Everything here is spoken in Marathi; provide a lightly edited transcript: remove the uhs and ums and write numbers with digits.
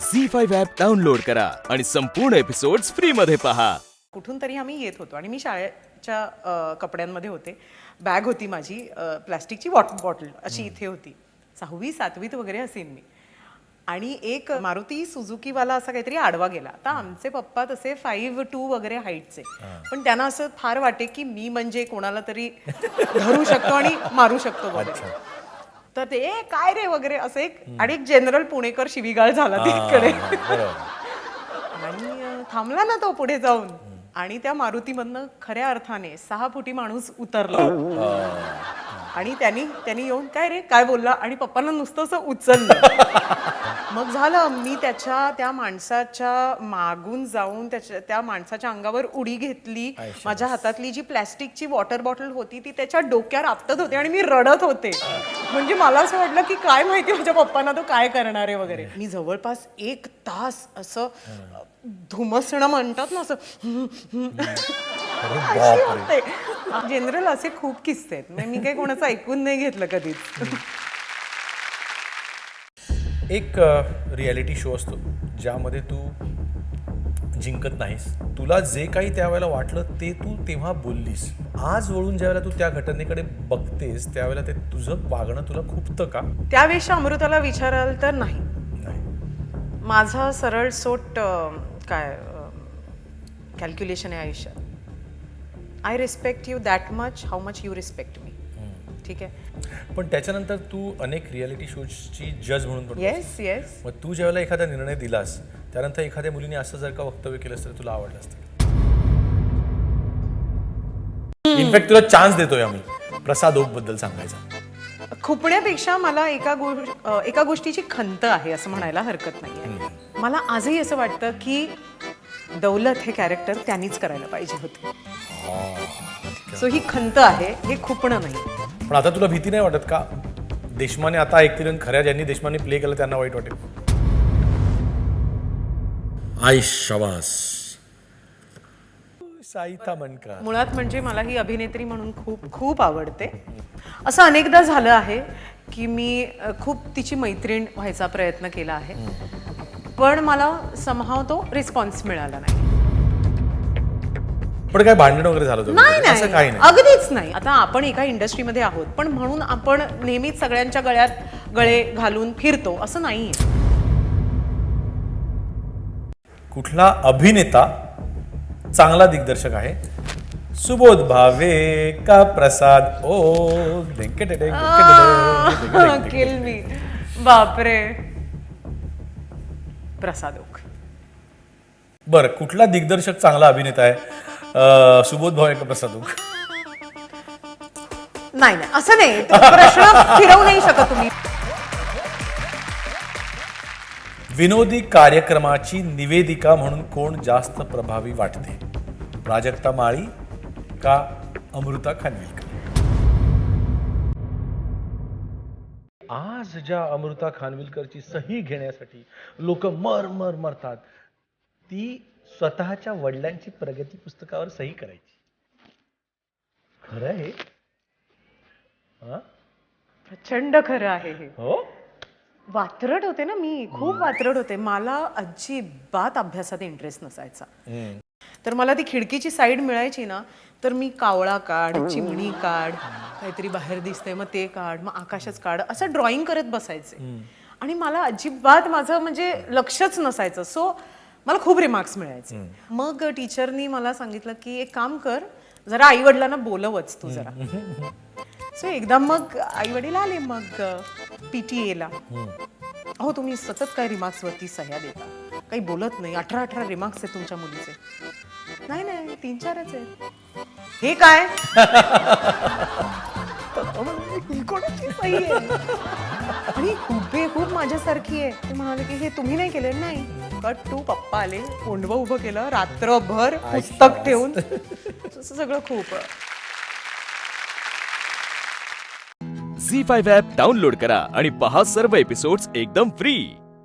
झी5 ॲप डाउनलोड करा आणि संपूर्ण एपिसोड्स फ्री मध्ये पहा. कुठून तरी आम्ही येत होतो आणि मी शाळेच्या कपड्यांमध्ये होते. बॅग होती माझी प्लास्टिकची वॉटर बॉटल अशी इथे होती. 6वी 7वीत वगैरे असेल मी. आणि एक मारुती सुझुकीवाला असा काहीतरी आडवा गेला. आता आमचे पप्पा तसे 5'2" वगैरे हाईटचे, पण त्यांना असं फार वाटे की मी म्हणजे कोणाला तरी धरू शकतो आणि मारू शकतो वगैरे. तर ते काय रे वगैरे असं एक जनरल पुणेकर शिवीगाळ झाला तिकडे. आणि थांबला ना तो पुढे जाऊन आणि त्या मारुतीमधनं खऱ्या अर्थाने 6 फुटी माणूस उतरला. आणि त्यांनी येऊन काय रे काय बोलला आणि पप्पांना नुसतं असं उचललं. मग झालं, मी त्या माणसाच्या मागून जाऊन त्या माणसाच्या अंगावर उडी घेतली. माझ्या हातातली जी प्लॅस्टिकची वॉटर बॉटल होती ती त्याच्या डोक्यावर आपटत होते आणि मी रडत होते. म्हणजे मला असं वाटलं की काय माहिती माझ्या पप्पांना तो काय करणार आहे वगैरे. मी जवळपास 1 तास असं धुमसणं म्हणतात ना असं जनरल असे खूप किस्से आहेत. मी काही कोणाचं ऐकून नाही घेतलं कधीच. एक रियालिटी शो असतो ज्यामध्ये तू जिंकत नाहीस. तुला जे काही त्यावेळेला वाटलं ते तू तेव्हा बोललीस. आज वळून ज्यावेळेला तू त्या घटनेकडे बघतेस त्यावेळेला ते तुझं वागणं तुला खुपतं का? त्यावेळेस अमृताला विचाराल तर नाही. माझा सरळ सोट काय कॅल्क्युलेशन आहे आयुष्यात. I respect you that much how much you respect मी. ठीक आहे. पण त्याच्यानंतर तू अनेक रियालिटी शोजची जज म्हणून पण येस येस. मग तू ज्यावेळेला एखादा निर्णय दिलास त्यानंतर एखाद्या मुलीने असं जर का वक्तव्य केलं तर तुला आवडलं असतं? इनफॅक्ट तुला चान्स देतोय आम्ही प्रसाद ओक बद्दल सांगायचा. खुपण्यापेक्षा मला एका गोष्टीची खंत आहे असं म्हणायला हरकत नाहीये. मला आजही असं वाटतं की दौलत हे कॅरेक्टर त्यांनीच करायला पाहिजे होते. सो ही खंत आहे, हे खुपणं नाही. पण आता तुला भीती नाही वाटत का देशमाने आता ऐकतील खऱ्या ज्यांनी देशमाने प्ले केलं त्यांना वाईट वाटेल? आई शाबास साईता मनकर. मुळात म्हणजे मला ही अभिनेत्री म्हणून खूप खूप आवडते. असं अनेकदा झालं आहे की मी खूप तिची मैत्रीण व्हायचा प्रयत्न केला आहे, पण मला समहाव तो रिस्पॉन्स मिळाला नाही. पण काय भांडण वगैरे झालं होतं? नाही नाही, अगदीच नाही. आता आपण एका इंडस्ट्रीमध्ये आहोत, पण म्हणून आपण नेहमीच सगळ्यांच्या गळ्यात गळे घालून फिरतो असं नाही. कुठला अभिनेता चांगला दिग्दर्शक आहे? सुबोध भावे का प्रसाद ओक? किल मी. बापरे, प्रसाद ओक. बर, कुठला दिग्दर्शक चांगला अभिनेता आहे? सुबोध भावे का प्रसाद ओक? नाही नाही, असं नाही. प्रश्न फिरवू नाही शकत तुम्ही. विनोदी कार्यक्रमाची निवेदिका म्हणून कोण जास्त प्रभावी वाटते? प्राजक्ता माळी का अमृता खानविलकर? आज ज्या अमृता खानविलकरची सही घेण्यासाठी लोक मरतात ती स्वतःच्या वडिलांची प्रगती पुस्तकावर सही करायची. खरं आहे? प्रचंड खरं आहे हे. हो, वात्रट होते ना मी, खूप वात्रट होते. मला अजिबात अभ्यासात इंटरेस्ट नसायचा. तर मला ती खिडकीची साईड मिळायची ना, तर मी कावळा काढ, चिमणी काढ, काहीतरी बाहेर दिसतंय मग ते काढ, मग आकाशच काढ, असं ड्रॉइंग करत बसायचे. आणि मला अजिबात माझं म्हणजे लक्षच नसायचं. सो मला खूप रिमार्क्स मिळायचे. मग टीचरनी मला सांगितलं की एक काम कर, जरा आई वडिलांना बोलवच तू जरा. सो एकदा मग आई वडील आले मग PTA ला. अहो तुम्ही सतत काय रिमार्क्स वरती सह्या देता, काही बोलत नाही. 18 रिमार्क्स आहेत तुमच्या मुलीचे. नाही 3-4च आहेत. हे काय कोणाची सही आहे? आणि खूप माझ्यासारखी आहे. ते म्हणाले की हे तुम्ही नाही केले. नाही. कट टू पप्पा आले, कोंडवं उभं केलं, रात्रभर पुस्तक ठेवून, असं सगळं खूप. झी5 ॲप डाउनलोड करा आणि पहा सर्व एपिसोड्स एकदम फ्री.